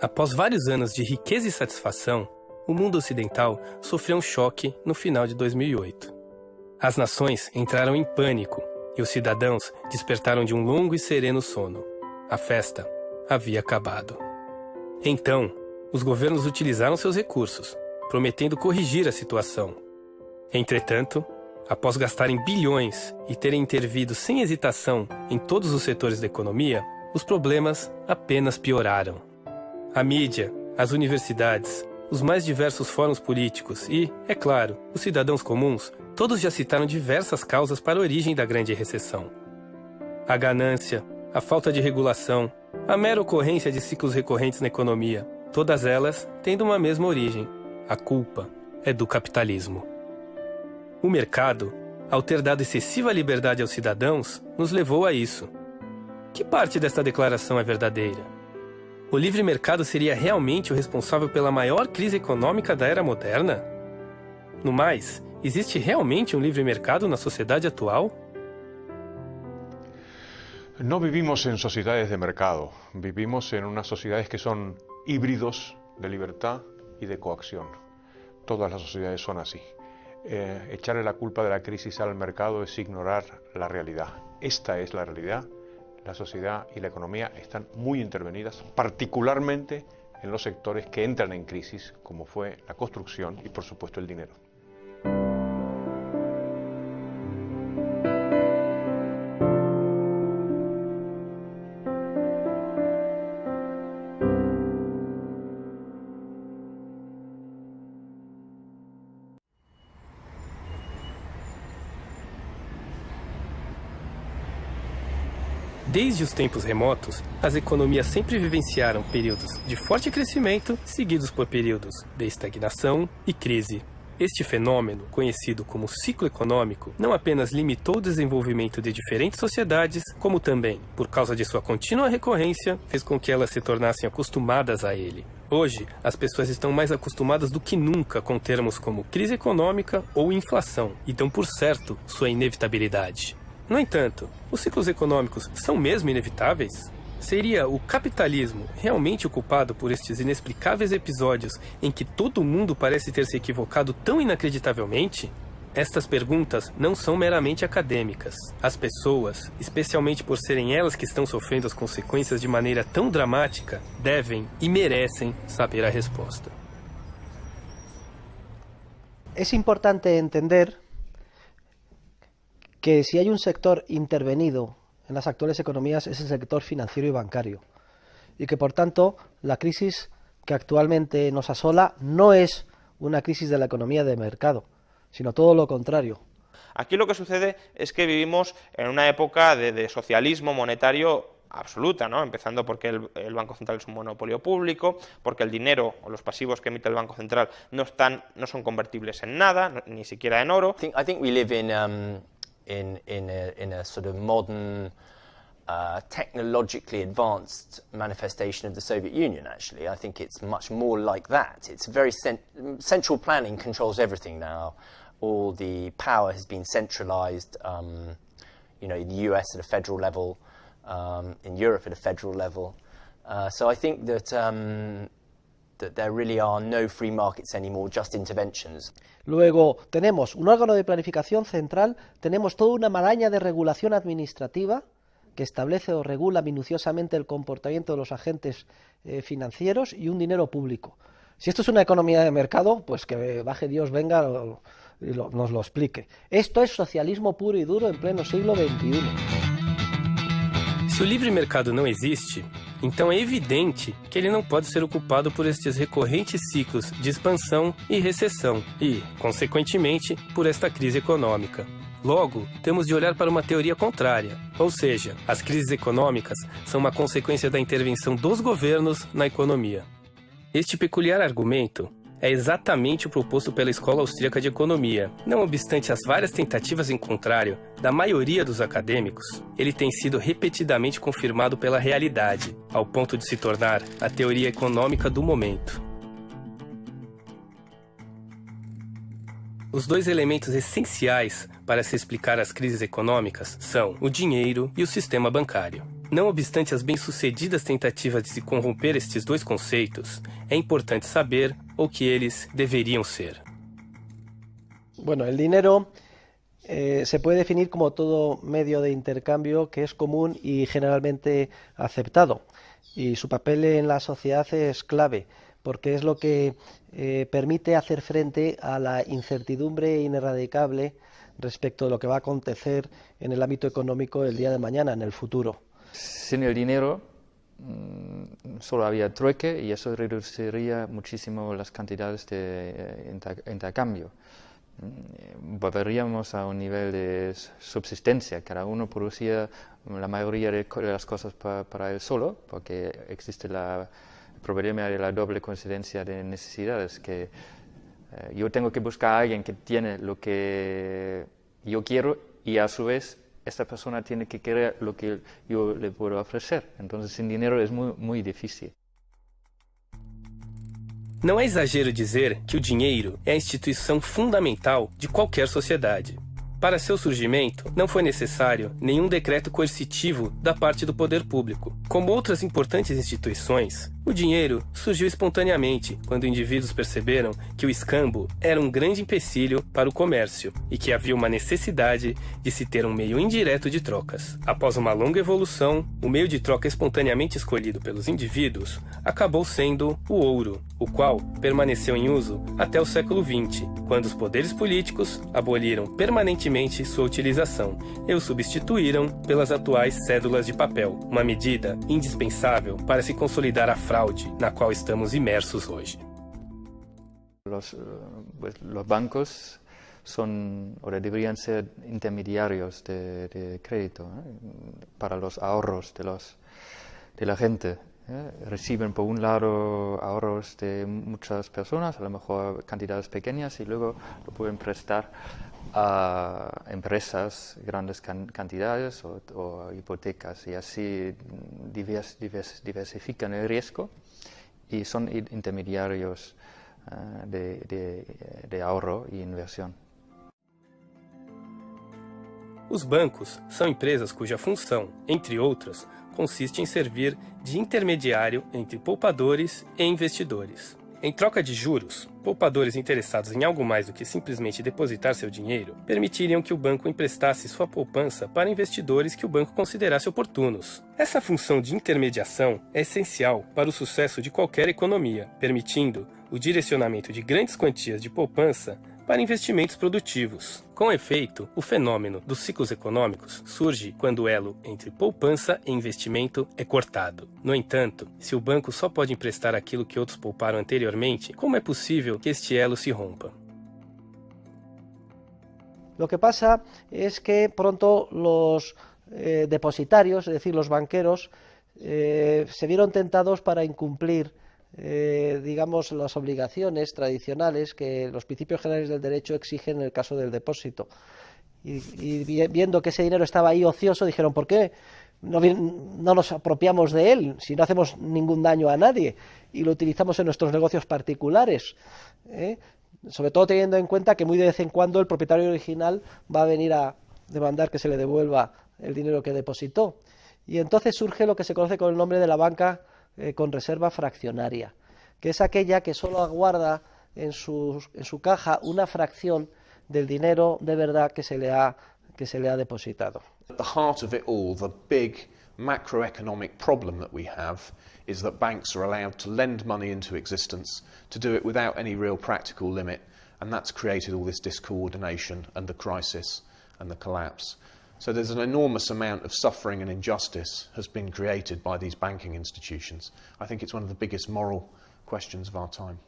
Após vários anos de riqueza e satisfação, o mundo ocidental sofreu um choque no final de 2008. As nações entraram em pânico e os cidadãos despertaram de um longo e sereno sono. A festa havia acabado. Então, os governos utilizaram seus recursos, prometendo corrigir a situação. Entretanto, após gastarem bilhões e terem intervido sem hesitação em todos os setores da economia, os problemas apenas pioraram. A mídia, as universidades, os mais diversos fóruns políticos e, é claro, os cidadãos comuns, todos já citaram diversas causas para a origem da grande recessão. A ganância, a falta de regulação, a mera ocorrência de ciclos recorrentes na economia, todas elas tendo uma mesma origem. A culpa é do capitalismo. O mercado, ao ter dado excessiva liberdade aos cidadãos, nos levou a isso. Que parte desta declaração é verdadeira? O livre mercado seria realmente o responsável pela maior crise econômica da era moderna? No mais, existe realmente um livre mercado na sociedade actual? No vivimos en sociedades de mercado, vivimos en unas sociedades que son híbridos de libertad y de coacción. Todas las sociedades son así. Echarle la culpa de la crisis al mercado es ignorar la realidad. Esta es la realidad. La sociedad y la economía están muy intervenidas, particularmente en los sectores que entran en crisis, como fue la construcción y, por supuesto, el dinero. Desde os tempos remotos, as economias sempre vivenciaram períodos de forte crescimento, seguidos por períodos de estagnação e crise. Este fenômeno, conhecido como ciclo econômico, não apenas limitou o desenvolvimento de diferentes sociedades, como também, por causa de sua contínua recorrência, fez com que elas se tornassem acostumadas a ele. Hoje, as pessoas estão mais acostumadas do que nunca com termos como crise econômica ou inflação, e dão por certo sua inevitabilidade. No entanto, os ciclos econômicos são mesmo inevitáveis? Seria o capitalismo realmente o culpado por estes inexplicáveis episódios em que todo mundo parece ter se equivocado tão inacreditavelmente? Estas perguntas não são meramente acadêmicas. As pessoas, especialmente por serem elas que estão sofrendo as consequências de maneira tão dramática, devem e merecem saber a resposta. É importante entender que si hay un sector intervenido en las actuales economías es el sector financiero y bancario, y que por tanto la crisis que actualmente nos asola no es una crisis de la economía de mercado, sino todo lo contrario. Aquí lo que sucede es que vivimos en una época de socialismo monetario absoluta, ¿no? Empezando porque el Banco Central es un monopolio público, porque el dinero o los pasivos que emite el Banco Central no son convertibles en nada, ni siquiera en oro. I think we live in a sort of modern, technologically advanced manifestation of the Soviet Union, actually. I think it's much more like that. It's very central planning controls everything now. All the power has been centralized, in the US at a federal level, in Europe at a federal level. So I think that there really are no free markets anymore, just interventions. Luego tenemos un órgano de planificación central, tenemos toda una maraña de regulación administrativa que establece o regula minuciosamente el comportamiento de los agentes financieros y un dinero público. Si esto es una economía de mercado, pues que baje Dios, venga y nos lo explique. Esto es socialismo puro y duro en pleno siglo XXI. Se o livre mercado não existe, então é evidente que ele não pode ser o culpado por estes recorrentes ciclos de expansão e recessão e, consequentemente, por esta crise econômica. Logo, temos de olhar para uma teoria contrária, ou seja, as crises econômicas são uma consequência da intervenção dos governos na economia. Este peculiar argumento é exatamente o proposto pela Escola Austríaca de Economia. Não obstante as várias tentativas em contrário da maioria dos acadêmicos, ele tem sido repetidamente confirmado pela realidade, ao ponto de se tornar a teoria econômica do momento. Os dois elementos essenciais para se explicar as crises econômicas são o dinheiro e o sistema bancário. Não obstante as bem-sucedidas tentativas de se corromper estes dois conceitos, é importante saber o que eles deveriam ser. Bueno, el dinero se puede definir como todo medio de intercambio que es común y generalmente aceptado. Y su papel en la sociedad es clave, porque es lo que permite hacer frente a la incertidumbre ineradicable respecto de lo que va a acontecer en el ámbito económico el día de mañana, en el futuro. Sin el dinero solo había trueque y eso reduciría muchísimo las cantidades de intercambio. Volveríamos a un nivel de subsistencia, cada uno producía la mayoría de las cosas para él solo, porque existe el problema de la doble coincidencia de necesidades, que yo tengo que buscar a alguien que tiene lo que yo quiero y a su vez esta persona tiene que querer lo que yo le puedo ofrecer. Entonces sin dinero es muy, muy difícil. Não é exagero dizer que o dinheiro é a instituição fundamental de qualquer sociedade. Para seu surgimento, não foi necessário nenhum decreto coercitivo da parte do poder público. Como outras importantes instituições, o dinheiro surgiu espontaneamente quando indivíduos perceberam que o escambo era um grande empecilho para o comércio e que havia uma necessidade de se ter um meio indireto de trocas. Após uma longa evolução, o meio de troca espontaneamente escolhido pelos indivíduos acabou sendo o ouro, o qual permaneceu em uso até o século XX, quando os poderes políticos aboliram permanentemente sua utilização e o substituíram pelas atuais cédulas de papel, uma medida indispensável para se consolidar a fraude na qual estamos imersos hoje. Los bancos son, o deberían ser intermediarios de crédito para los ahorros de la gente. Reciben por un lado ahorros de muchas personas, a lo mejor cantidades pequeñas, y luego lo pueden prestar a empresas grandes cantidades o hipotecas, y así diversifican el riesgo y son intermediarios de ahorro e inversión. Os bancos são empresas cuja função, entre outras, consiste em servir de intermediário entre poupadores e investidores. Em troca de juros, poupadores interessados em algo mais do que simplesmente depositar seu dinheiro permitiriam que o banco emprestasse sua poupança para investidores que o banco considerasse oportunos. Essa função de intermediação é essencial para o sucesso de qualquer economia, permitindo o direcionamento de grandes quantias de poupança para investimentos produtivos. Com efeito, o fenômeno dos ciclos econômicos surge quando o elo entre poupança e investimento é cortado. No entanto, se o banco só pode emprestar aquilo que outros pouparam anteriormente, como é possível que este elo se rompa? Lo que pasa es que pronto los depositarios, es decir, los banqueros, se vieron tentados para incumplir digamos, las obligaciones tradicionales que los principios generales del derecho exigen en el caso del depósito. Y viendo que ese dinero estaba ahí ocioso, dijeron, ¿por qué no nos apropiamos de él si no hacemos ningún daño a nadie y lo utilizamos en nuestros negocios particulares? Sobre todo teniendo en cuenta que muy de vez en cuando el propietario original va a venir a demandar que se le devuelva el dinero que depositó. Y entonces surge lo que se conoce con el nombre de la banca con reserva fraccionaria, que es aquella que solo aguarda en su caja una fracción del dinero de verdad que se le ha depositado. At the heart of it all, the big macroeconomic problem that we have is that banks are allowed to lend money into existence, to do it without any real practical limit, and that's created all this discoordination and the crisis and the collapse. So there's an enormous amount of suffering and injustice has been created by these banking institutions. I think it's one of the biggest moral questions of our time.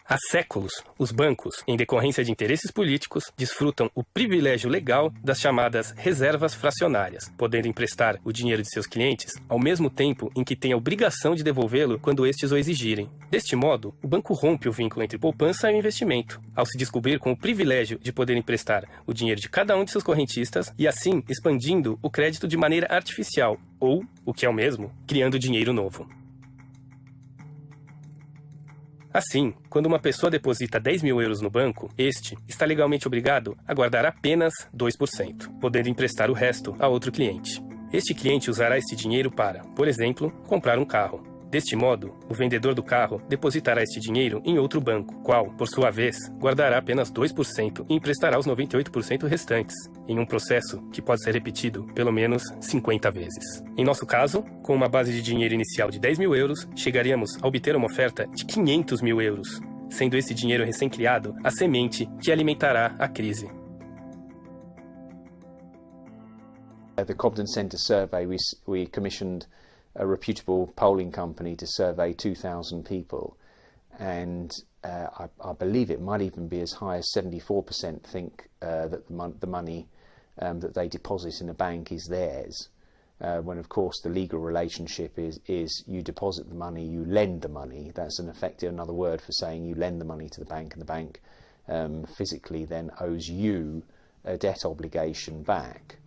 Há séculos, os bancos, em decorrência de interesses políticos, desfrutam o privilégio legal das chamadas reservas fracionárias, podendo emprestar o dinheiro de seus clientes ao mesmo tempo em que têm a obrigação de devolvê-lo quando estes o exigirem. Deste modo, o banco rompe o vínculo entre poupança e investimento, ao se descobrir com o privilégio de poder emprestar o dinheiro de cada um de seus correntistas e assim expandindo o crédito de maneira artificial, ou, o que é o mesmo, criando dinheiro novo. Assim, quando uma pessoa deposita 10 mil euros no banco, este está legalmente obrigado a guardar apenas 2%, podendo emprestar o resto a outro cliente. Este cliente usará este dinheiro para, por exemplo, comprar um carro. Deste modo, o vendedor do carro depositará este dinheiro em outro banco, qual, por sua vez, guardará apenas 2% e emprestará os 98% restantes, em um processo que pode ser repetido pelo menos 50 vezes. Em nosso caso, com uma base de dinheiro inicial de 10 mil euros, chegaríamos a obter uma oferta de 500 mil euros, sendo esse dinheiro recém-criado a semente que alimentará a crise. The Cobden Centre survey, we commissioned a reputable polling company to survey 2,000 people, and I believe it might even be as high as 74% think that the money that they deposit in a bank is theirs, when of course the legal relationship is you deposit the money, you lend the money. That's in effect another word for saying you lend the money to the bank, and the bank physically then owes you a debt obligation back.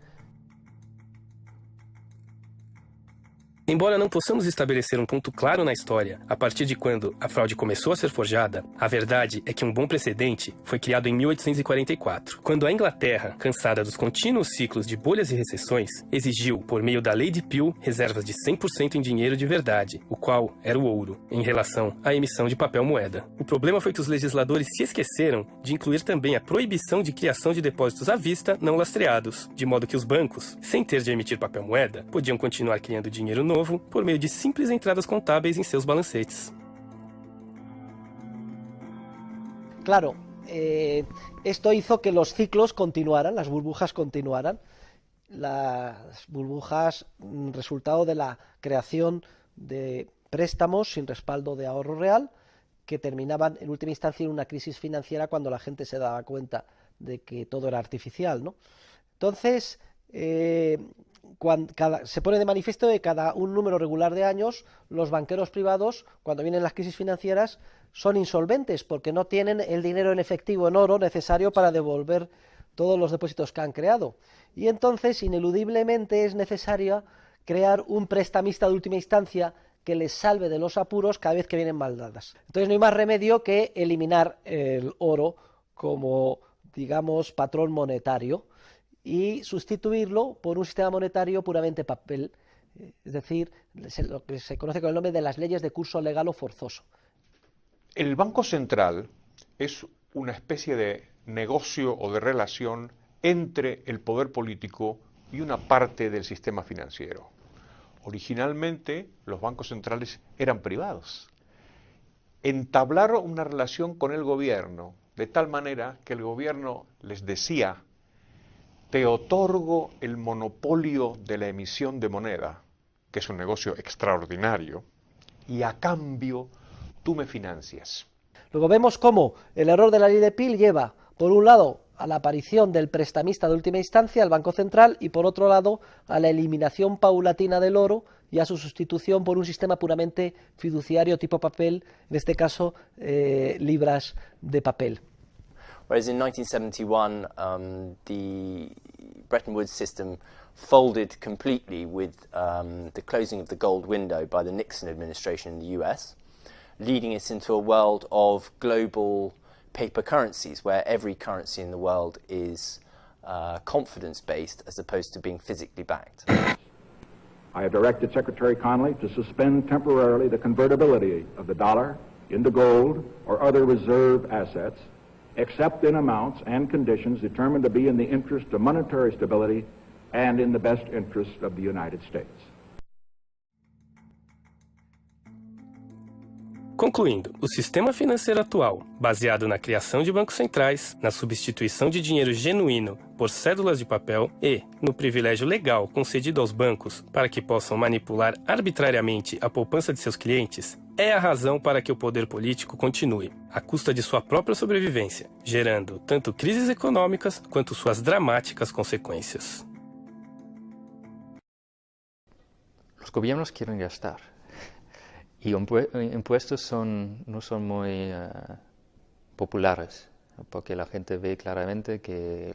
Embora não possamos estabelecer um ponto claro na história a partir de quando a fraude começou a ser forjada, a verdade é que um bom precedente foi criado em 1844, quando a Inglaterra, cansada dos contínuos ciclos de bolhas e recessões, exigiu, por meio da Lei de Peel, reservas de 100% em dinheiro de verdade, o qual era o ouro, em relação à emissão de papel moeda. O problema foi que os legisladores se esqueceram de incluir também a proibição de criação de depósitos à vista não lastreados, de modo que os bancos, sem ter de emitir papel moeda, podiam continuar criando dinheiro novo por meio de simples entradas contábeis em seus balancetes. Claro, esto hizo que los ciclos continuaran, las burbujas continuaran. Las burbujas, resultado de la creación de préstamos sin respaldo de ahorro real, que terminaban en última instancia en una crisis financiera cuando la gente se daba cuenta de que todo era artificial, ¿no? Entonces, se pone de manifiesto que cada un número regular de años los banqueros privados, cuando vienen las crisis financieras, son insolventes porque no tienen el dinero en efectivo, en oro, necesario para devolver todos los depósitos que han creado. Y entonces, ineludiblemente, es necesario crear un prestamista de última instancia que les salve de los apuros cada vez que vienen mal dadas. Entonces no hay más remedio que eliminar el oro como, digamos, patrón monetario y sustituirlo por un sistema monetario puramente papel, es decir, lo que se conoce con el nombre de las leyes de curso legal o forzoso. El Banco Central es una especie de negocio o de relación entre el poder político y una parte del sistema financiero. Originalmente los bancos centrales eran privados. Entablaron una relación con el gobierno de tal manera que el gobierno les decía: te otorgo el monopolio de la emisión de moneda, que es un negocio extraordinario, y a cambio tú me financias. Luego vemos cómo el error de la ley de Peel lleva, por un lado, a la aparición del prestamista de última instancia, el Banco Central, y por otro lado, a la eliminación paulatina del oro y a su sustitución por un sistema puramente fiduciario tipo papel, en este caso, libras de papel. Whereas in 1971, the Bretton Woods system folded completely with the closing of the gold window by the Nixon administration in the US, leading us into a world of global paper currencies, where every currency in the world is confidence-based as opposed to being physically backed. I have directed Secretary Connally to suspend temporarily the convertibility of the dollar into gold or other reserve assets, except in amounts and conditions determined to be in the interest of monetary stability and in the best interest of the United States. Concluindo, o sistema financeiro atual, baseado na criação de bancos centrais, na substituição de dinheiro genuíno por cédulas de papel e no privilégio legal concedido aos bancos para que possam manipular arbitrariamente a poupança de seus clientes, é a razão para que o poder político continue, à custa de sua própria sobrevivência, gerando tanto crises econômicas quanto suas dramáticas consequências. Los gobiernos quieren gastar. Y impuestos no son muy populares, porque la gente ve claramente que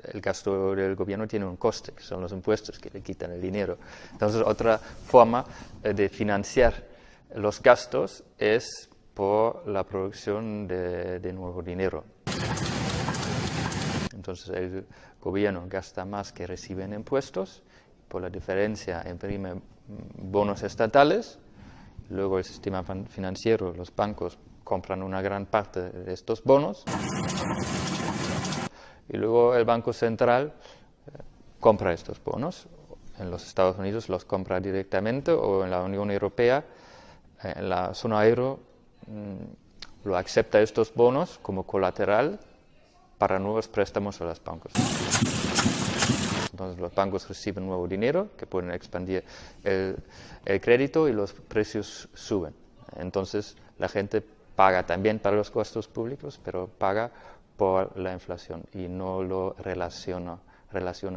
el gasto del gobierno tiene un coste, que son los impuestos que le quitan el dinero. Entonces, otra forma de financiar los gastos es por la producción de nuevo dinero. Entonces, el gobierno gasta más que recibe en impuestos por la diferencia imprime bonos estatales, luego el sistema financiero, los bancos compran una gran parte de estos bonos y luego el Banco Central compra estos bonos. En los Estados Unidos los compra directamente o en la Unión Europea, en la zona euro, lo acepta estos bonos como colateral para nuevos préstamos a los bancos. Entonces los bancos reciben nuevo dinero que pueden expandir el crédito y los precios suben. Entonces la gente paga también para los gastos públicos, pero paga por la inflación y no lo relaciona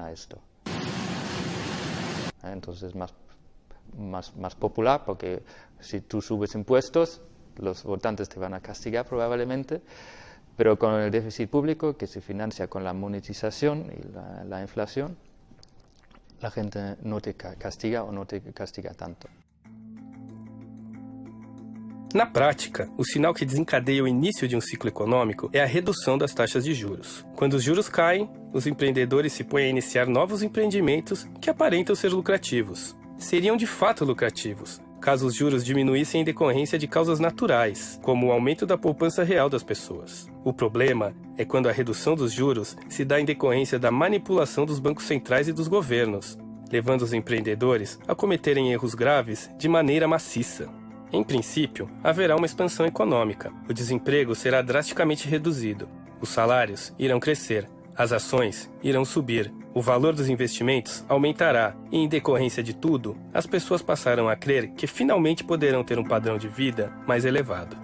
a esto. Entonces es más popular porque si tú subes impuestos, los votantes te van a castigar probablemente, pero con el déficit público que se financia con la monetización y la inflación, la gente no te castiga o no te castiga tanto. Na prática, o sinal que desencadeia o início de um ciclo econômico é a redução das taxas de juros. Quando os juros caem, os empreendedores se põem a iniciar novos empreendimentos que aparentam ser lucrativos. Seriam de fato lucrativos, caso os juros diminuíssem em decorrência de causas naturais, como o aumento da poupança real das pessoas. O problema é quando a redução dos juros se dá em decorrência da manipulação dos bancos centrais e dos governos, levando os empreendedores a cometerem erros graves de maneira maciça. Em princípio, haverá uma expansão econômica, o desemprego será drasticamente reduzido, os salários irão crescer, as ações irão subir, o valor dos investimentos aumentará e, em decorrência de tudo, as pessoas passarão a crer que finalmente poderão ter um padrão de vida mais elevado.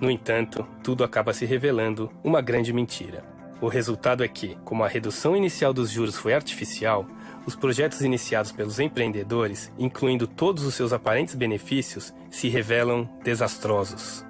No entanto, tudo acaba se revelando uma grande mentira. O resultado é que, como a redução inicial dos juros foi artificial, os projetos iniciados pelos empreendedores, incluindo todos os seus aparentes benefícios, se revelam desastrosos.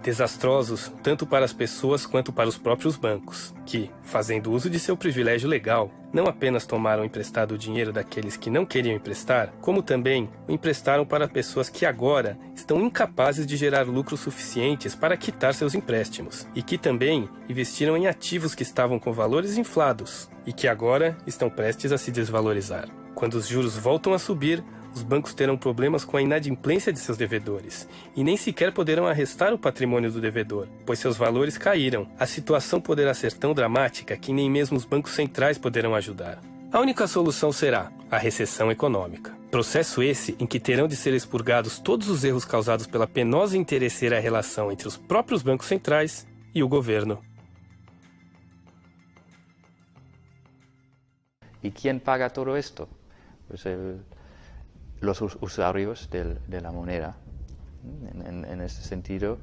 Desastrosos tanto para as pessoas quanto para os próprios bancos, que, fazendo uso de seu privilégio legal, não apenas tomaram emprestado o dinheiro daqueles que não queriam emprestar, como também o emprestaram para pessoas que agora estão incapazes de gerar lucros suficientes para quitar seus empréstimos, e que também investiram em ativos que estavam com valores inflados, e que agora estão prestes a se desvalorizar. Quando os juros voltam a subir, os bancos terão problemas com a inadimplência de seus devedores e nem sequer poderão arrestar o patrimônio do devedor, pois seus valores caíram. A situação poderá ser tão dramática que nem mesmo os bancos centrais poderão ajudar. A única solução será a recessão econômica. Processo esse em que terão de ser expurgados todos os erros causados pela penosa e interesseira relação entre os próprios bancos centrais e o governo. ¿Y quién paga todo esto? Pues los usuarios de la moneda. En este sentido,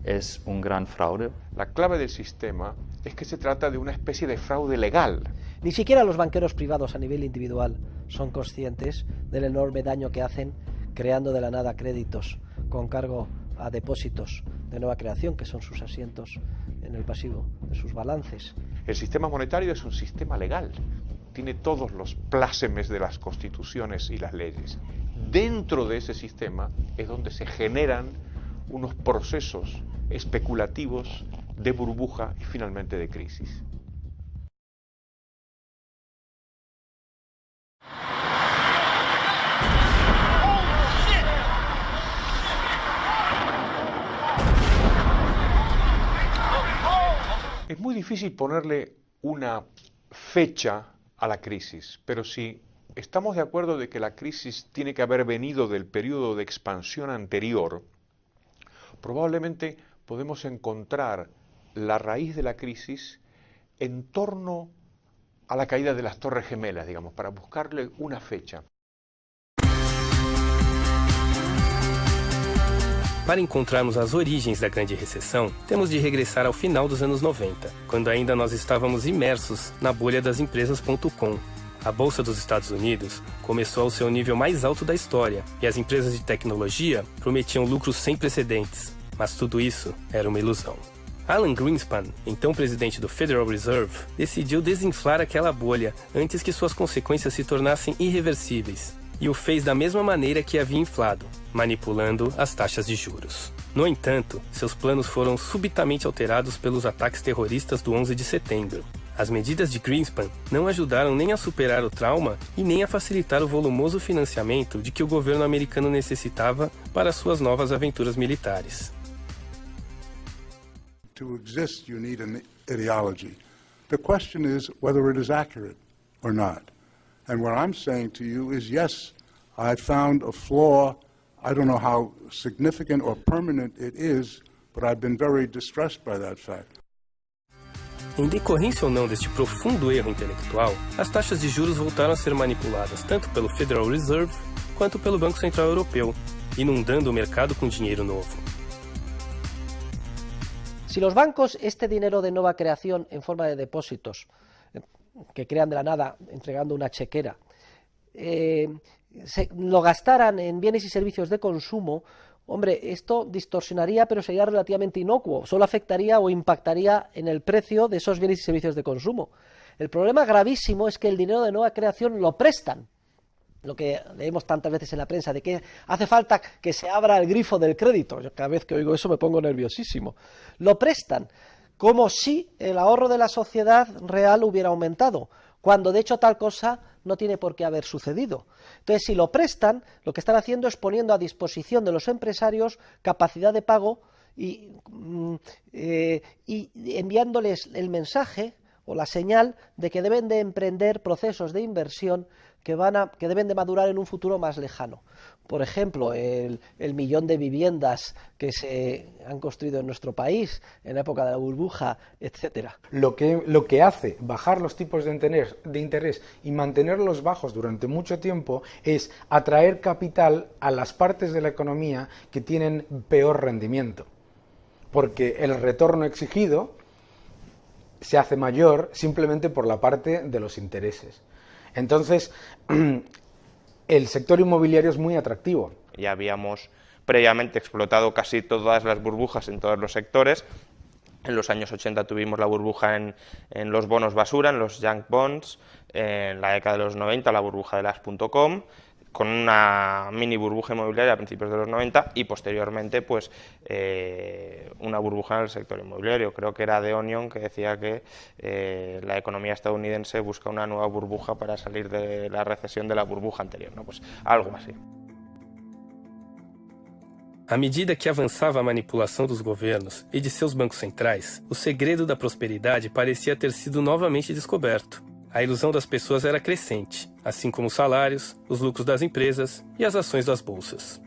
es un gran fraude. La clave del sistema es que se trata de una especie de fraude legal. Ni siquiera los banqueros privados a nivel individual son conscientes del enorme daño que hacen creando de la nada créditos con cargo a depósitos de nueva creación, que son sus asientos en el pasivo de sus balances. El sistema monetario es un sistema legal. Tiene todos los plácemes de las constituciones y las leyes. Dentro de ese sistema es donde se generan unos procesos especulativos de burbuja y finalmente de crisis. Es muy difícil ponerle una fecha a la crisis, pero si estamos de acuerdo de que la crisis tiene que haber venido del periodo de expansión anterior, probablemente podemos encontrar la raíz de la crisis en torno a la caída de las Torres Gemelas, digamos, para buscarle una fecha. Para encontrarmos as origens da grande recessão, temos de regressar ao final dos anos 90, quando ainda nós estávamos imersos na bolha das empresas.com. A Bolsa dos Estados Unidos começou ao seu nível mais alto da história, e as empresas de tecnologia prometiam lucros sem precedentes, mas tudo isso era uma ilusão. Alan Greenspan, então presidente do Federal Reserve, decidiu desinflar aquela bolha antes que suas consequências se tornassem irreversíveis, e o fez da mesma maneira que havia inflado, manipulando as taxas de juros. No entanto, seus planos foram subitamente alterados pelos ataques terroristas do 11 de setembro. As medidas de Greenspan não ajudaram nem a superar o trauma e nem a facilitar o volumoso financiamento de que o governo americano necessitava para suas novas aventuras militares. To exist, you need an ideology. The question is whether it is accurate or not. And what I'm saying to you is, yes, I found a flaw. I don't know how significant or permanent it is, but I've been very distressed by that fact. Em decorrência ou não deste profundo erro intelectual, as taxas de juros voltaram a ser manipuladas tanto pelo Federal Reserve quanto pelo Banco Central Europeu, inundando o mercado com dinheiro novo. Si los bancos este dinero de nueva creación en forma de depósitos que crean de la nada entregando una chequera lo gastaran en bienes y servicios de consumo, hombre, esto distorsionaría, pero sería relativamente inocuo. Solo afectaría o impactaría en el precio de esos bienes y servicios de consumo. El problema gravísimo es que el dinero de nueva creación lo prestan. Lo que leemos tantas veces en la prensa, de que hace falta que se abra el grifo del crédito. Yo cada vez que oigo eso me pongo nerviosísimo. Lo prestan como si el ahorro de la sociedad real hubiera aumentado, cuando de hecho tal cosa no tiene por qué haber sucedido. Entonces, si lo prestan, lo que están haciendo es poniendo a disposición de los empresarios capacidad de pago y enviándoles el mensaje o la señal de que deben de emprender procesos de inversión que deben de madurar en un futuro más lejano. Por ejemplo, el 1 millón de viviendas que se han construido en nuestro país en la época de la burbuja, etcétera. Lo que hace bajar los tipos de interés y mantenerlos bajos durante mucho tiempo es atraer capital a las partes de la economía que tienen peor rendimiento, porque el retorno exigido se hace mayor simplemente por la parte de los intereses. Entonces, el sector inmobiliario es muy atractivo. Ya habíamos previamente explotado casi todas las burbujas en todos los sectores. En los años 80 tuvimos la burbuja en los bonos basura, en los junk bonds. En la década de los 90 la burbuja de las .com, con una mini burbuja inmobiliaria a principios de los 90 y posteriormente pues una burbuja en el sector inmobiliario. Creo que era The Onion que decía que la economía estadounidense busca una nueva burbuja para salir de la recesión de la burbuja anterior, ¿no? Pues algo así. À medida que avançava a manipulação dos governos e de seus bancos centrais, o segredo da prosperidade parecia ter sido novamente descoberto. A ilusão das pessoas era crescente, assim como os salários, os lucros das empresas e as ações das bolsas.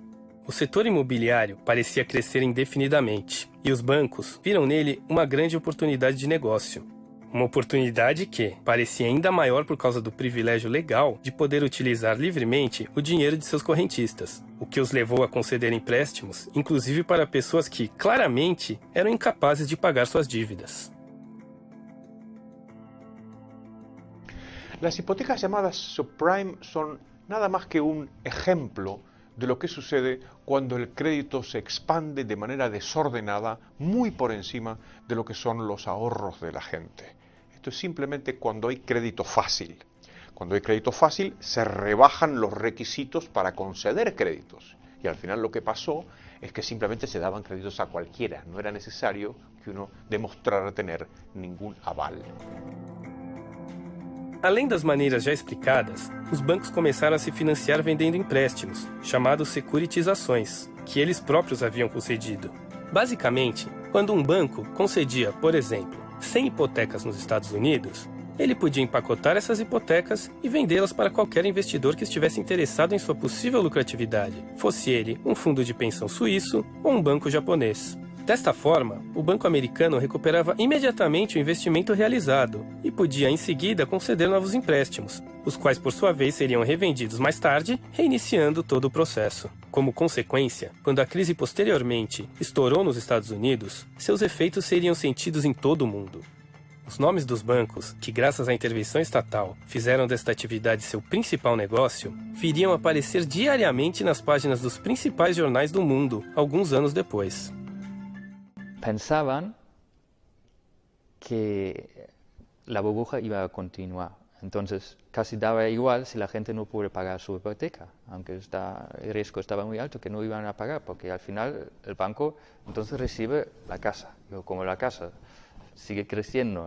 O setor imobiliário parecia crescer indefinidamente, e os bancos viram nele uma grande oportunidade de negócio. Uma oportunidade que parecia ainda maior por causa do privilégio legal de poder utilizar livremente o dinheiro de seus correntistas, o que os levou a conceder empréstimos, inclusive para pessoas que, claramente, eram incapazes de pagar suas dívidas. Las hipotecas llamadas subprime son nada más que un ejemplo de lo que sucede cuando el crédito se expande de manera desordenada, muy por encima de lo que son los ahorros de la gente. Esto es simplemente cuando hay crédito fácil. Cuando hay crédito fácil se rebajan los requisitos para conceder créditos. Y al final lo que pasó es que simplemente se daban créditos a cualquiera. No era necesario que uno demostrara tener ningún aval. Além das maneiras já explicadas, os bancos começaram a se financiar vendendo empréstimos, chamados securitizações, que eles próprios haviam concedido. Basicamente, quando um banco concedia, por exemplo, 100 hipotecas nos Estados Unidos, ele podia empacotar essas hipotecas e vendê-las para qualquer investidor que estivesse interessado em sua possível lucratividade, fosse ele um fundo de pensão suíço ou um banco japonês. Desta forma, o banco americano recuperava imediatamente o investimento realizado e podia, em seguida, conceder novos empréstimos, os quais, por sua vez, seriam revendidos mais tarde, reiniciando todo o processo. Como consequência, quando a crise posteriormente estourou nos Estados Unidos, seus efeitos seriam sentidos em todo o mundo. Os nomes dos bancos, que graças à intervenção estatal fizeram desta atividade seu principal negócio, viriam aparecer diariamente nas páginas dos principais jornais do mundo, alguns anos depois. Pensaban que la burbuja iba a continuar. Entonces, casi daba igual si la gente no puede pagar su hipoteca, aunque el riesgo estaba muy alto, que no iban a pagar, porque al final el banco entonces recibe la casa. Como la casa sigue creciendo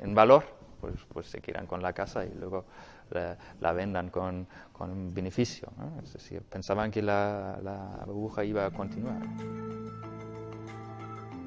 en valor, pues se quedan con la casa y luego la vendan con un beneficio, ¿no? Es decir, pensaban que la burbuja iba a continuar.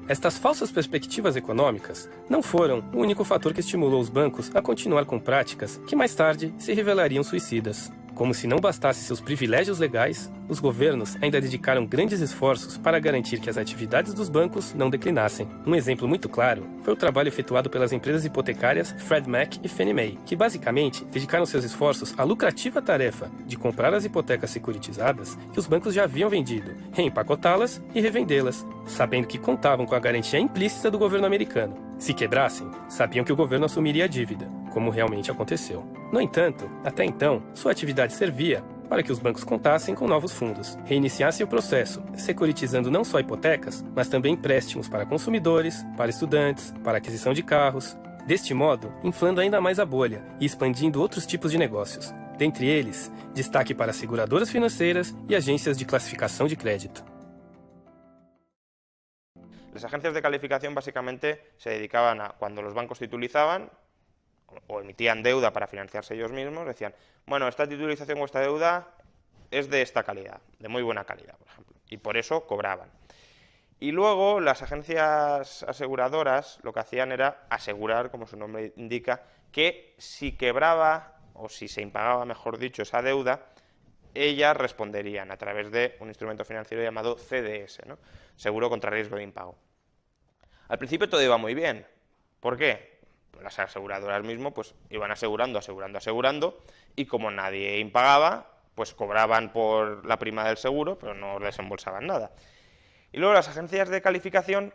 Estas falsas perspectivas econômicas não foram o único fator que estimulou os bancos a continuar com práticas que mais tarde se revelariam suicidas. Como se não bastasse seus privilégios legais, os governos ainda dedicaram grandes esforços para garantir que as atividades dos bancos não declinassem. Um exemplo muito claro foi o trabalho efetuado pelas empresas hipotecárias Freddie Mac e Fannie Mae, que basicamente dedicaram seus esforços à lucrativa tarefa de comprar as hipotecas securitizadas que os bancos já haviam vendido, reempacotá-las e revendê-las, sabendo que contavam com a garantia implícita do governo americano. Se quebrassem, sabiam que o governo assumiria a dívida, como realmente aconteceu. No entanto, até então, sua atividade servia para que os bancos contassem com novos fundos, reiniciassem o processo, securitizando não só hipotecas, mas também empréstimos para consumidores, para estudantes, para aquisição de carros, deste modo, inflando ainda mais a bolha e expandindo outros tipos de negócios. Dentre eles, destaque para seguradoras financeiras e agências de classificação de crédito. Las agencias de calificación básicamente se dedicaban a, cuando los bancos titulizaban o emitían deuda para financiarse ellos mismos, decían, bueno, esta titulización o esta deuda es de esta calidad, de muy buena calidad, por ejemplo, y por eso cobraban. Y luego las agencias aseguradoras lo que hacían era asegurar, como su nombre indica, que si quebraba o si se impagaba, mejor dicho, esa deuda, ellas responderían a través de un instrumento financiero llamado CDS, ¿no? Seguro contra riesgo de impago. Al principio todo iba muy bien. ¿Por qué? Pues las aseguradoras mismo pues iban asegurando, y como nadie impagaba, pues cobraban por la prima del seguro, pero no desembolsaban nada. Y luego las agencias de calificación,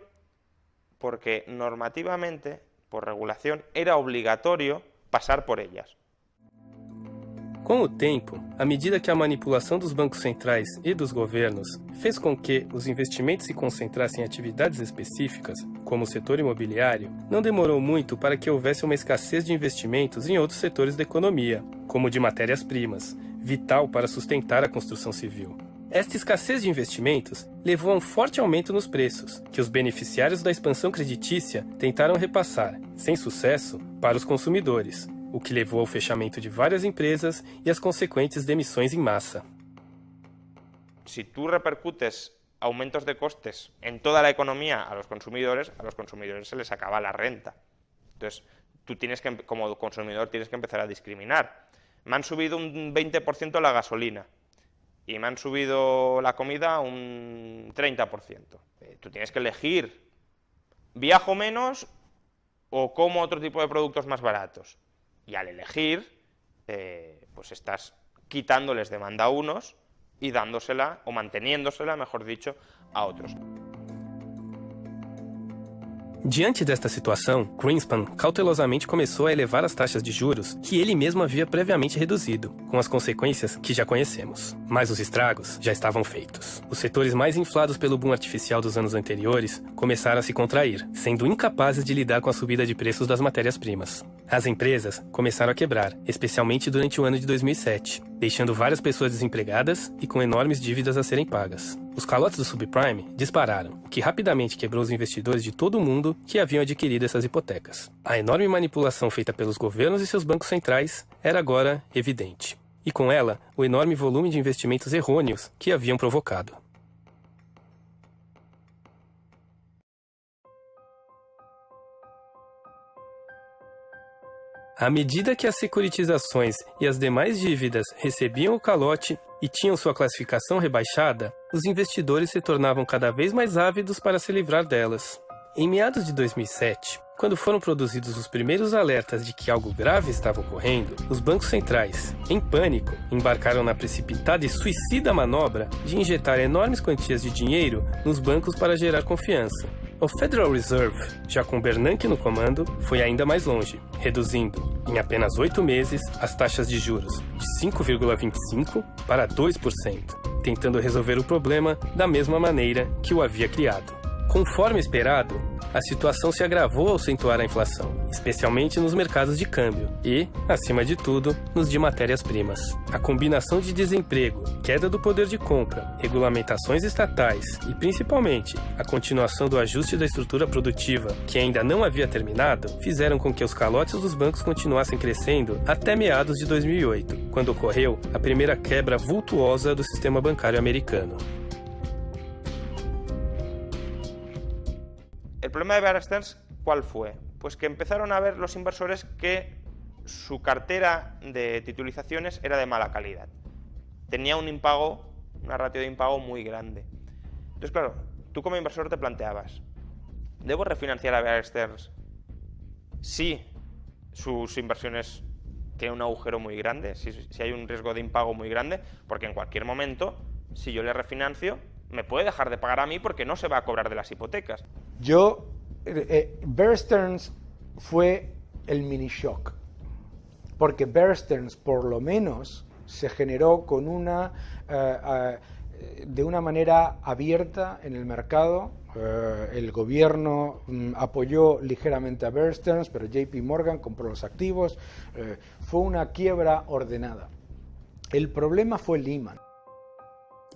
porque normativamente, por regulación, era obligatorio pasar por ellas. Com o tempo, à medida que a manipulação dos bancos centrais e dos governos fez com que os investimentos se concentrassem em atividades específicas, como o setor imobiliário, não demorou muito para que houvesse uma escassez de investimentos em outros setores da economia, como de matérias-primas, vital para sustentar a construção civil. Esta escassez de investimentos levou a um forte aumento nos preços, que os beneficiários da expansão creditícia tentaram repassar, sem sucesso, para os consumidores, o que levou ao fechamento de várias empresas e às consequentes demissões em massa. Si tú repercutes aumentos de costes en toda la economía a los consumidores se les acaba la renta. Entonces, tú tienes que, como consumidor, tienes que empezar a discriminar. Me han subido un 20% la gasolina y me han subido la comida un 30%. Tú tienes que elegir, ¿viajo menos o como otro tipo de productos más baratos? Y al elegir, pues estás quitándoles demanda a unos y dándosela, o manteniéndosela, mejor dicho, a outros. Diante desta situação, Greenspan cautelosamente começou a elevar as taxas de juros que ele mesmo havia previamente reduzido, com as consequências que já conhecemos. Mas os estragos já estavam feitos. Os setores mais inflados pelo boom artificial dos anos anteriores começaram a se contrair, sendo incapazes de lidar com a subida de preços das matérias-primas. As empresas começaram a quebrar, especialmente durante o ano de 2007, deixando várias pessoas desempregadas e com enormes dívidas a serem pagas. Os calotes do subprime dispararam, o que rapidamente quebrou os investidores de todo o mundo que haviam adquirido essas hipotecas. A enorme manipulação feita pelos governos e seus bancos centrais era agora evidente. E com ela, o enorme volume de investimentos errôneos que haviam provocado. À medida que as securitizações e as demais dívidas recebiam o calote e tinham sua classificação rebaixada, os investidores se tornavam cada vez mais ávidos para se livrar delas. Em meados de 2007, quando foram produzidos os primeiros alertas de que algo grave estava ocorrendo, os bancos centrais, em pânico, embarcaram na precipitada e suicida manobra de injetar enormes quantias de dinheiro nos bancos para gerar confiança. O Federal Reserve, já com Bernanke no comando, foi ainda mais longe, reduzindo, em apenas 8 meses, as taxas de juros de 5,25% para 2%, tentando resolver o problema da mesma maneira que o havia criado. Conforme esperado, a situação se agravou ao acentuar a inflação, especialmente nos mercados de câmbio e, acima de tudo, nos de matérias-primas. A combinação de desemprego, queda do poder de compra, regulamentações estatais e, principalmente, a continuação do ajuste da estrutura produtiva, que ainda não havia terminado, fizeram com que os calotes dos bancos continuassem crescendo até meados de 2008, quando ocorreu a primeira quebra vultuosa do sistema bancário americano. El problema de Bear Stearns, ¿cuál fue? Pues que empezaron a ver los inversores que su cartera de titulizaciones era de mala calidad. Tenía un impago, una ratio de impago muy grande. Entonces, claro, tú como inversor te planteabas, ¿debo refinanciar a Bear Stearns si sus inversiones tienen un agujero muy grande, si hay un riesgo de impago muy grande? Porque en cualquier momento, si yo le refinancio, me puede dejar de pagar a mí porque no se va a cobrar de las hipotecas. Bear Stearns fue el mini shock, porque Bear Stearns por lo menos se generó con de una manera abierta en el mercado. El gobierno apoyó ligeramente a Bear Stearns, pero JP Morgan compró los activos. Fue una quiebra ordenada. El problema fue Lehman.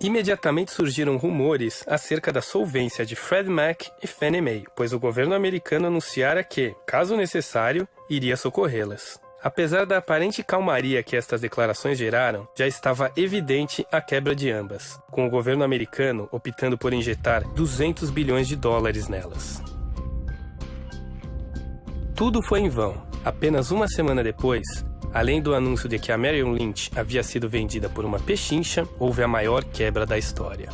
Imediatamente surgiram rumores acerca da solvência de Freddie Mac e Fannie Mae, pois o governo americano anunciara que, caso necessário, iria socorrê-las. Apesar da aparente calmaria que estas declarações geraram, já estava evidente a quebra de ambas, com o governo americano optando por injetar 200 bilhões de dólares nelas. Tudo foi em vão. Apenas uma semana depois, além do anúncio de que a Merrill Lynch havia sido vendida por uma pechincha, houve a maior quebra da história.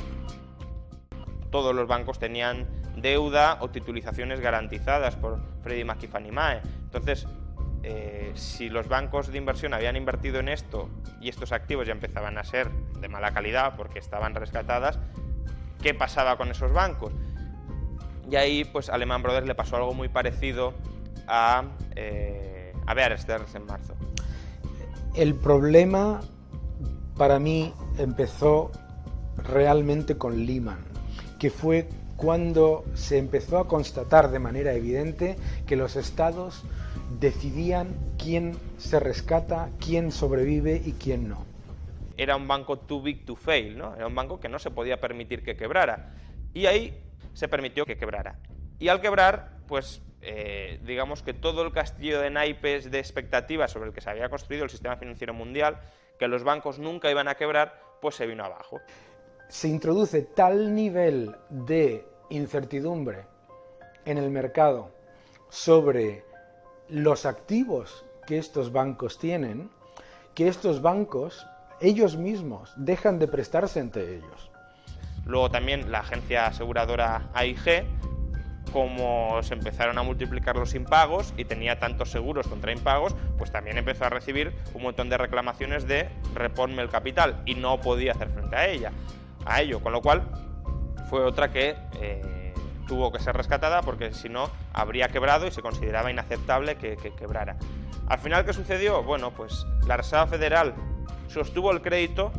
Todos los bancos tenían deuda o titulizaciones garantizadas por Freddie Mac y Fannie Mae. Entonces, si los bancos de inversión habían invertido en esto y estos activos ya empezaban a ser de mala calidad porque estaban rescatadas, ¿qué pasaba con esos bancos? Y ahí, pues, a Lehman Brothers le pasó algo muy parecido a Bear Stearns en marzo. El problema para mí empezó realmente con Lehman, que fue cuando se empezó a constatar de manera evidente que los estados decidían quién se rescata, quién sobrevive y quién no. Era un banco too big to fail, ¿no? Era un banco que no se podía permitir que quebrara. Y ahí se permitió que quebrara. Y al quebrar, pues digamos que todo el castillo de naipes de expectativas sobre el que se había construido el sistema financiero mundial, que los bancos nunca iban a quebrar, pues se vino abajo. Se introduce tal nivel de incertidumbre en el mercado sobre los activos que estos bancos tienen, que estos bancos ellos mismos dejan de prestarse entre ellos. Luego también la agencia aseguradora AIG, como se empezaron a multiplicar los impagos y tenía tantos seguros contra impagos, pues también empezó a recibir un montón de reclamaciones de reponme el capital y no podía hacer frente a ello, con lo cual fue otra que tuvo que ser rescatada porque si no habría quebrado y se consideraba inaceptable que quebrara. Al final, ¿qué sucedió? Bueno, pues la Reserva Federal sostuvo el crédito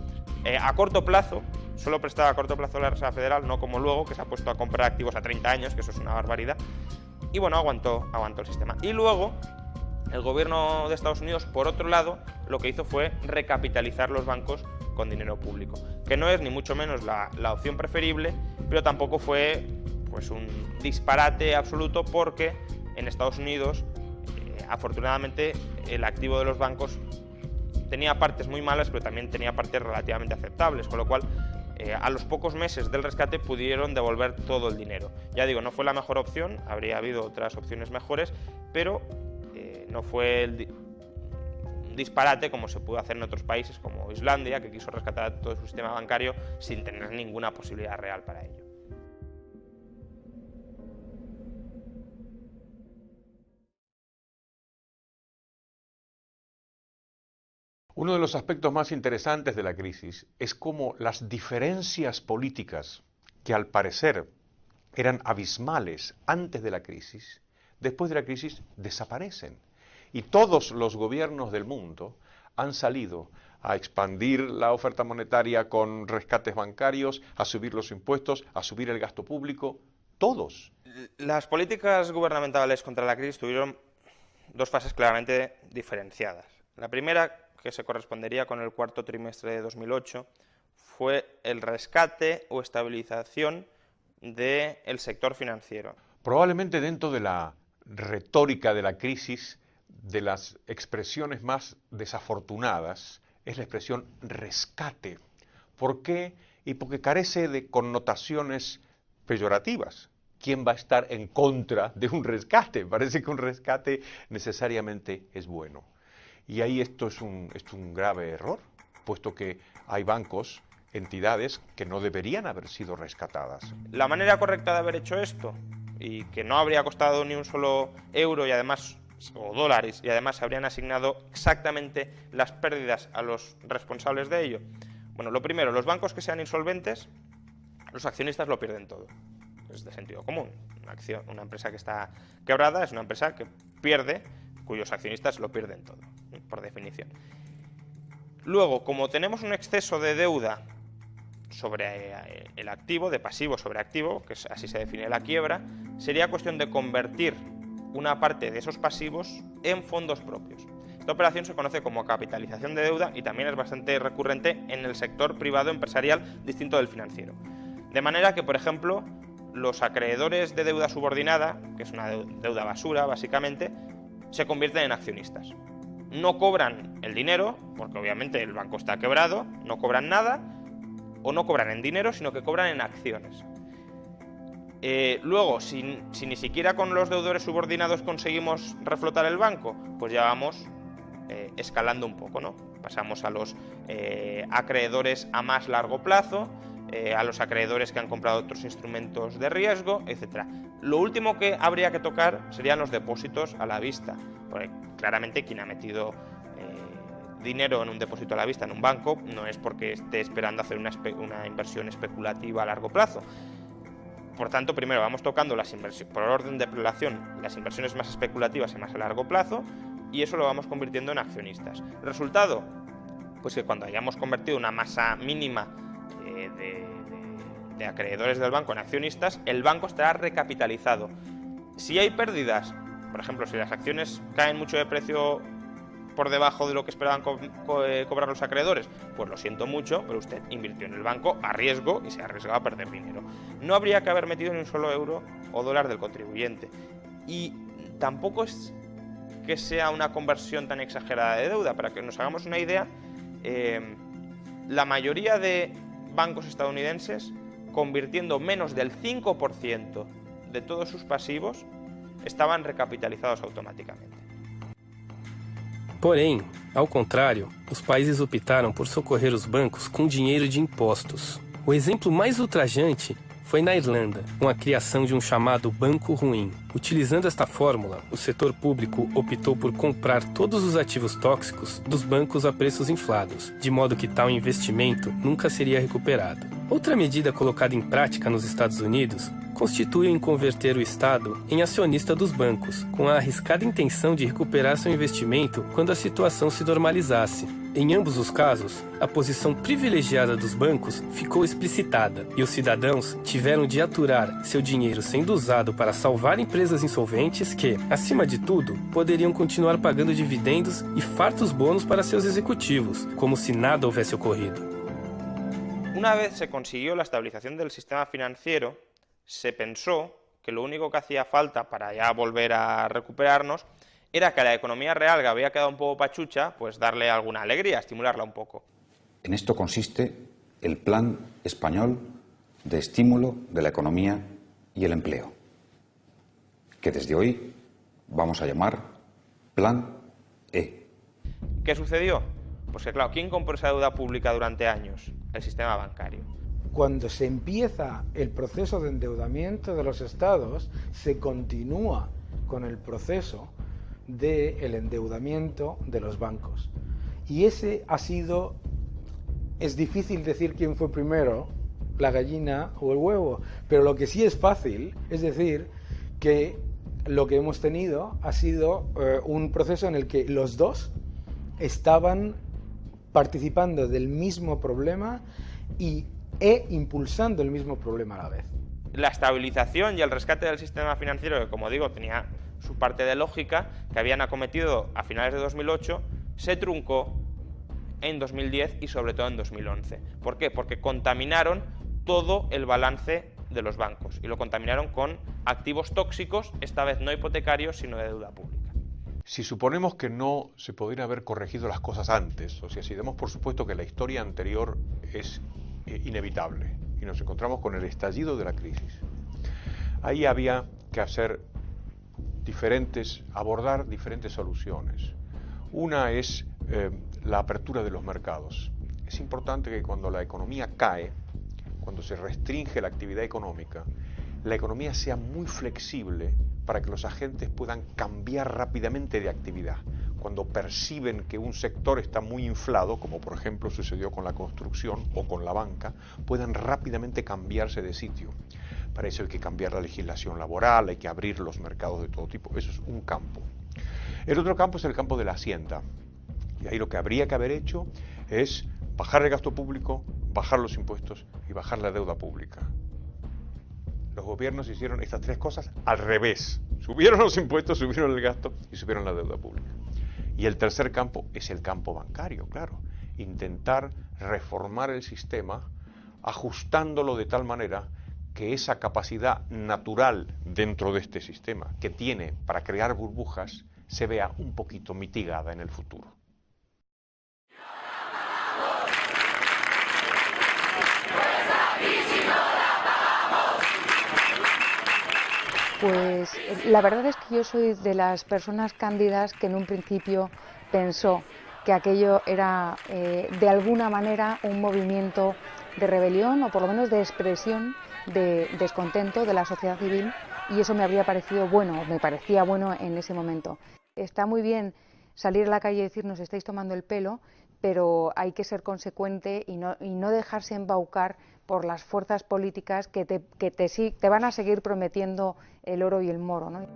a corto plazo. Solo prestaba a corto plazo la Reserva Federal, no como luego, que se ha puesto a comprar activos a 30 años, que eso es una barbaridad. Y bueno, aguantó el sistema. Y luego, el gobierno de Estados Unidos, por otro lado, lo que hizo fue recapitalizar los bancos con dinero público, que no es ni mucho menos la opción preferible, pero tampoco fue pues un disparate absoluto porque en Estados Unidos, afortunadamente, el activo de los bancos tenía partes muy malas, pero también tenía partes relativamente aceptables, con lo cual a los pocos meses del rescate pudieron devolver todo el dinero. Ya digo, no fue la mejor opción, habría habido otras opciones mejores, pero no fue el disparate como se pudo hacer en otros países como Islandia, que quiso rescatar todo su sistema bancario sin tener ninguna posibilidad real para ello. Uno de los aspectos más interesantes de la crisis es cómo las diferencias políticas, que al parecer eran abismales antes de la crisis, después de la crisis desaparecen. Y todos los gobiernos del mundo han salido a expandir la oferta monetaria con rescates bancarios, a subir los impuestos, a subir el gasto público, todos. Las políticas gubernamentales contra la crisis tuvieron dos fases claramente diferenciadas. La primera, que se correspondería con el cuarto trimestre de 2008, fue el rescate o estabilización del sector financiero. Probablemente dentro de la retórica de la crisis, de las expresiones más desafortunadas, es la expresión rescate. ¿Por qué? Y porque carece de connotaciones peyorativas. ¿Quién va a estar en contra de un rescate? Parece que un rescate necesariamente es bueno. Y ahí esto es un grave error, puesto que hay bancos, entidades que no deberían haber sido rescatadas. La manera correcta de haber hecho esto, y que no habría costado ni un solo euro y además, o dólares, y además se habrían asignado exactamente las pérdidas a los responsables de ello. Bueno, lo primero, los bancos que sean insolventes, los accionistas lo pierden todo. Es de sentido común. Una empresa que está quebrada es una empresa que pierde, cuyos accionistas lo pierden todo, por definición. Luego, como tenemos un exceso de deuda sobre el activo, de pasivo sobre activo, que así se define la quiebra, sería cuestión de convertir una parte de esos pasivos en fondos propios. Esta operación se conoce como capitalización de deuda y también es bastante recurrente en el sector privado empresarial distinto del financiero. De manera que, por ejemplo, los acreedores de deuda subordinada, que es una deuda basura básicamente, se convierten en accionistas. No cobran el dinero, porque obviamente el banco está quebrado, no cobran nada, o no cobran en dinero, sino que cobran en acciones. Luego, si ni siquiera con los deudores subordinados conseguimos reflotar el banco, pues ya vamos escalando un poco, ¿no? Pasamos a los acreedores a más largo plazo, a los acreedores que han comprado otros instrumentos de riesgo, etc. Lo último que habría que tocar serían los depósitos a la vista, porque claramente quien ha metido dinero en un depósito a la vista en un banco no es porque esté esperando hacer una inversión especulativa a largo plazo. Por tanto, primero vamos tocando las inversiones, por orden de prelación, las inversiones más especulativas y más a largo plazo, y eso lo vamos convirtiendo en accionistas. ¿Resultado? Pues que cuando hayamos convertido una masa mínima de acreedores del banco en accionistas, el banco estará recapitalizado. Si hay pérdidas, por ejemplo, si las acciones caen mucho de precio por debajo de lo que esperaban cobrar los acreedores, pues lo siento mucho, pero usted invirtió en el banco a riesgo y se ha arriesgado a perder dinero. No habría que haber metido ni un solo euro o dólar del contribuyente. Y tampoco es que sea una conversión tan exagerada de deuda. Para que nos hagamos una idea, la mayoría de bancos estadounidenses, convirtiendo menos del 5% de todos sus pasivos, estaban recapitalizados automáticamente. Porém, ao contrário, os países optaram por socorrer os bancos com dinheiro de impostos. O exemplo mais ultrajante foi na Irlanda, com a criação de um chamado Banco Ruim. Utilizando esta fórmula, o setor público optou por comprar todos os ativos tóxicos dos bancos a preços inflados, de modo que tal investimento nunca seria recuperado. Outra medida colocada em prática nos Estados Unidos constitui em converter o Estado em acionista dos bancos, com a arriscada intenção de recuperar seu investimento quando a situação se normalizasse. Em ambos os casos, a posição privilegiada dos bancos ficou explicitada e os cidadãos tiveram de aturar seu dinheiro sendo usado para salvar empresas insolventes que, acima de tudo, poderiam continuar pagando dividendos e fartos bônus para seus executivos, como se nada houvesse ocorrido. Una vez se consiguió la estabilización del sistema financiero, se pensó que lo único que hacía falta para ya volver a recuperarnos era que a la economía real, que había quedado un poco pachucha, pues darle alguna alegría, estimularla un poco. En esto consiste el Plan Español de Estímulo de la Economía y el Empleo, que desde hoy vamos a llamar Plan E. ¿Qué sucedió? Pues que claro, ¿quién compró esa deuda pública durante años? El sistema bancario. Cuando se empieza el proceso de endeudamiento de los estados, se continúa con el proceso del endeudamiento de los bancos. Y ese ha sido, es difícil decir quién fue primero, la gallina o el huevo, pero lo que sí es fácil es decir que lo que hemos tenido ha sido un proceso en el que los dos estaban participando del mismo problema e impulsando el mismo problema a la vez. la estabilización y el rescate del sistema financiero, que como digo tenía su parte de lógica, que habían acometido a finales de 2008, se truncó en 2010 y sobre todo en 2011. ¿Por qué? Porque contaminaron todo el balance de los bancos y lo contaminaron con activos tóxicos, esta vez no hipotecarios, sino de deuda pública. Si suponemos que no se podrían haber corregido las cosas antes, o sea, si damos por supuesto que la historia anterior es inevitable y nos encontramos con el estallido de la crisis, ahí había que abordar diferentes soluciones. Una es la apertura de los mercados. Es importante que cuando la economía cae, cuando se restringe la actividad económica, la economía sea muy flexible para que los agentes puedan cambiar rápidamente de actividad. Cuando perciben que un sector está muy inflado, como por ejemplo sucedió con la construcción o con la banca, puedan rápidamente cambiarse de sitio. Para eso hay que cambiar la legislación laboral, hay que abrir los mercados de todo tipo. Eso es un campo. El otro campo es el campo de la hacienda. Y ahí lo que habría que haber hecho es bajar el gasto público, bajar los impuestos y bajar la deuda pública. Los gobiernos hicieron estas tres cosas al revés. Subieron los impuestos, subieron el gasto y subieron la deuda pública. Y el tercer campo es el campo bancario, claro. Intentar reformar el sistema ajustándolo de tal manera que esa capacidad natural dentro de este sistema que tiene para crear burbujas se vea un poquito mitigada en el futuro. Pues la verdad es que yo soy de las personas cándidas que en un principio pensó que aquello era de alguna manera un movimiento de rebelión o por lo menos de expresión de descontento de la sociedad civil, y eso me habría parecido bueno, me parecía bueno en ese momento. Está muy bien salir a la calle y decir nos estáis tomando el pelo, pero hay que ser consecuente y no dejarse embaucar por las fuerzas políticas que te van a seguir prometiendo el oro y el moro, ¿no?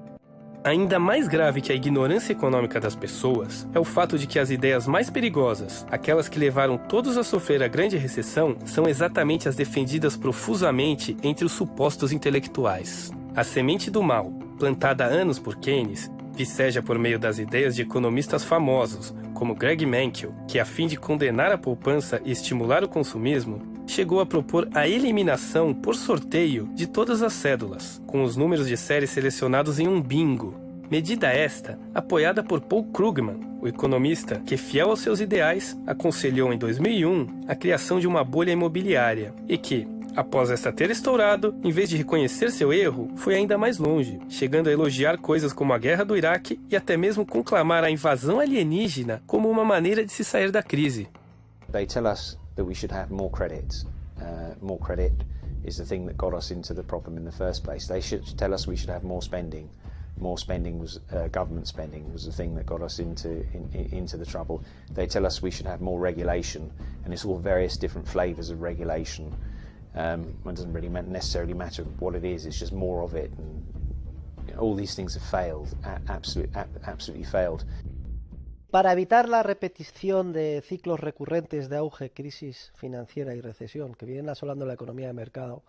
Ainda mais grave que a ignorância econômica das pessoas é o fato de que as ideias mais perigosas, aquelas que levaram todos a sofrer a grande recessão, são exatamente as defendidas profusamente entre os supostos intelectuais. A semente do mal, plantada há anos por Keynes, viceja por meio das ideias de economistas famosos, como Greg Menkel, que a fim de condenar a poupança e estimular o consumismo, chegou a propor a eliminação por sorteio de todas as cédulas, com os números de série selecionados em um bingo. Medida esta apoiada por Paul Krugman, o economista que, fiel aos seus ideais, aconselhou em 2001 a criação de uma bolha imobiliária e que, após esta ter estourado, em vez de reconhecer seu erro, foi ainda mais longe, chegando a elogiar coisas como a guerra do Iraque e até mesmo conclamar a invasão alienígena como uma maneira de se sair da crise. They tell us that we should have more credit. More credit is the thing that got us into the problem in the first place. They should tell us we should have more spending. More spending was government spending was the thing that got us into the trouble. They tell us we should have more regulation, and it's all various different flavors of regulation. It doesn't really necessarily matter what it is. It's just more of it, and all these things have failed. Absolutely failed. Para evitar la repetición de ciclos recurrentes de auge, crisis financiera y recesión que vienen asolando la economía de mercado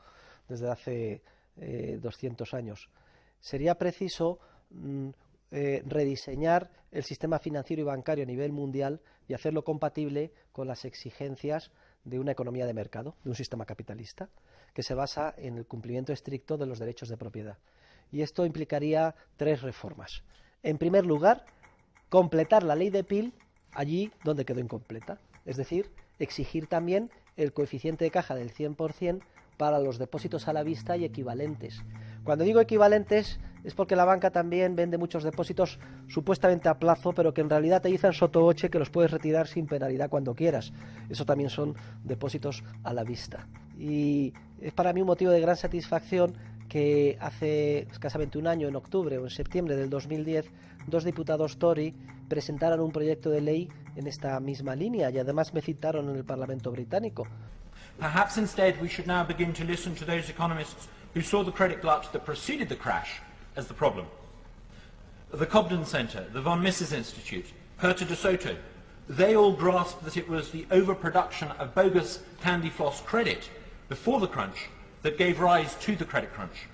desde hace 200 años, sería preciso rediseñar el sistema financiero y bancario a nivel mundial y hacerlo compatible con las exigencias de una economía de mercado, de un sistema capitalista, que se basa en el cumplimiento estricto de los derechos de propiedad. Y esto implicaría tres reformas. En primer lugar, completar la ley de Peel allí donde quedó incompleta, es decir, exigir también el coeficiente de caja del 100% para los depósitos a la vista y equivalentes. Cuando digo equivalentes es porque la banca también vende muchos depósitos supuestamente a plazo, pero que en realidad te dicen sottovoce que los puedes retirar sin penalidad cuando quieras. Eso también son depósitos a la vista. Y es para mí un motivo de gran satisfacción que hace escasamente un año, en octubre o en septiembre del 2010, dos diputados Tory presentaron un proyecto de ley en esta misma línea y además me citaron en el Parlamento británico. Perhaps instead we should now begin to listen to those economists who saw the credit glut that preceded the crash as the problem. The Cobden Centre, the Von Mises Institute, Herta de Soto, they all grasped that it was the overproduction of bogus candy floss credit before the crunch that gave rise to the credit crunch.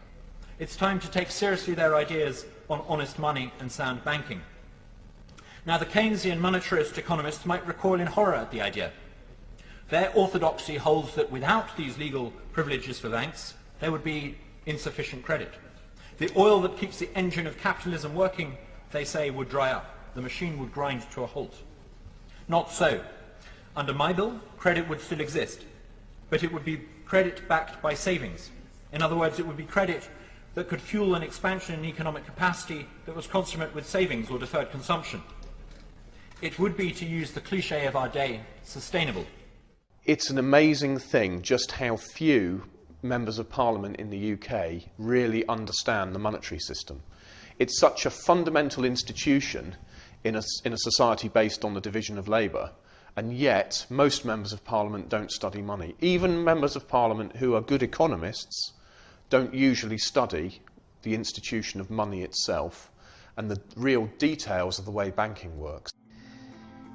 It's time to take seriously their ideas on honest money and sound banking. Now, the Keynesian monetarist economists might recoil in horror at the idea. Their orthodoxy holds that without these legal privileges for banks, there would be insufficient credit. The oil that keeps the engine of capitalism working, they say, would dry up. The machine would grind to a halt. Not so. Under my bill, credit would still exist, but it would be credit backed by savings. In other words, it would be credit that could fuel an expansion in economic capacity that was consummate with savings or deferred consumption. It would be, to use the cliche of our day, sustainable. It's an amazing thing just how few members of Parliament in the UK really understand the monetary system. It's such a fundamental institution in a society based on the division of labour, and yet most members of Parliament don't study money. Even members of Parliament who are good economists don't usually study the institution of money itself and the real details of the way banking works.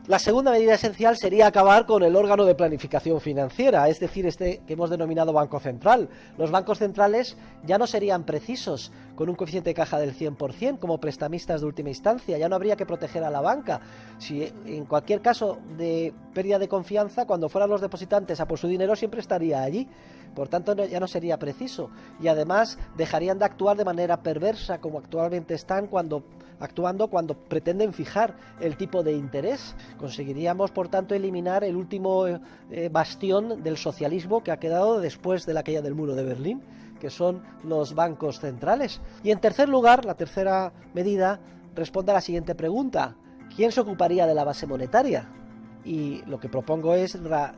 La segunda medida esencial sería acabar con el órgano de planificación financiera, es decir, este que hemos denominado Banco Central. Los bancos centrales ya no serían precisos con un coeficiente de caja del 100% como prestamistas de última instancia, ya no habría que proteger a la banca. Si en cualquier caso de pérdida de confianza, cuando fueran los depositantes a por su dinero, siempre estaría allí. Por tanto, ya no sería preciso. Y además dejarían de actuar de manera perversa como actualmente están actuando cuando pretenden fijar el tipo de interés. Conseguiríamos, por tanto, eliminar el último bastión del socialismo que ha quedado después de la caída del muro de Berlín, que son los bancos centrales. Y en tercer lugar, la tercera medida responde a la siguiente pregunta: ¿quién se ocuparía de la base monetaria? Y lo que propongo es la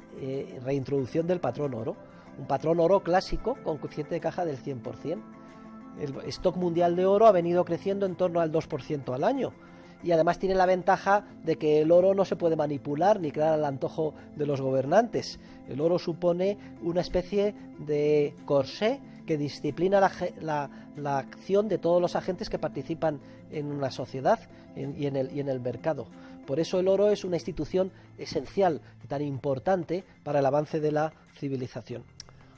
reintroducción del patrón oro, un patrón oro clásico con coeficiente de caja del 100%. El stock mundial de oro ha venido creciendo en torno al 2% al año, y además tiene la ventaja de que el oro no se puede manipular ni crear al antojo de los gobernantes. El oro supone una especie de corsé que disciplina la acción de todos los agentes que participan en una sociedad y en el mercado. Por eso el oro es una institución esencial y tan importante para el avance de la civilización.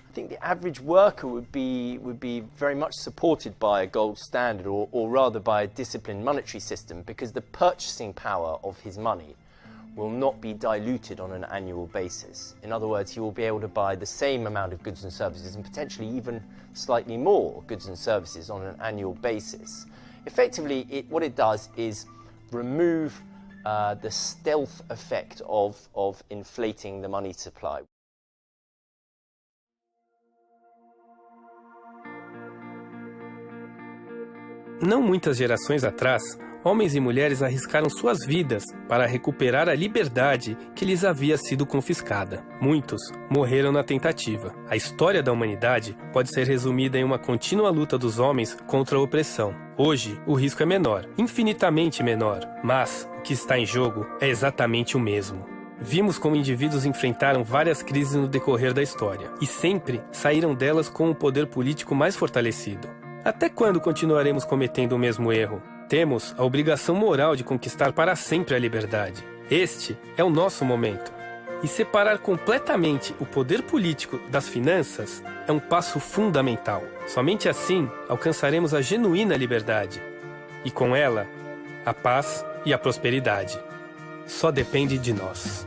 I think the average worker would be very much supported by a gold standard, or rather by a disciplined monetary system, because the purchasing power of his money will not be diluted on an annual basis. In other words, he will be able to buy the same amount of goods and services, and potentially even slightly more goods and services on an annual basis. Effectively, what it does is remove the stealth effect of inflating the money supply. Não muitas gerações atrás, homens e mulheres arriscaram suas vidas para recuperar a liberdade que lhes havia sido confiscada. Muitos morreram na tentativa. A história da humanidade pode ser resumida em uma contínua luta dos homens contra a opressão. Hoje, o risco é menor, infinitamente menor, mas o que está em jogo é exatamente o mesmo. Vimos como indivíduos enfrentaram várias crises no decorrer da história, e sempre saíram delas com um poder político mais fortalecido. Até quando continuaremos cometendo o mesmo erro? Temos a obrigação moral de conquistar para sempre a liberdade. Este é o nosso momento. E separar completamente o poder político das finanças é um passo fundamental. Somente assim alcançaremos a genuína liberdade. E com ela, a paz e a prosperidade. Só depende de nós.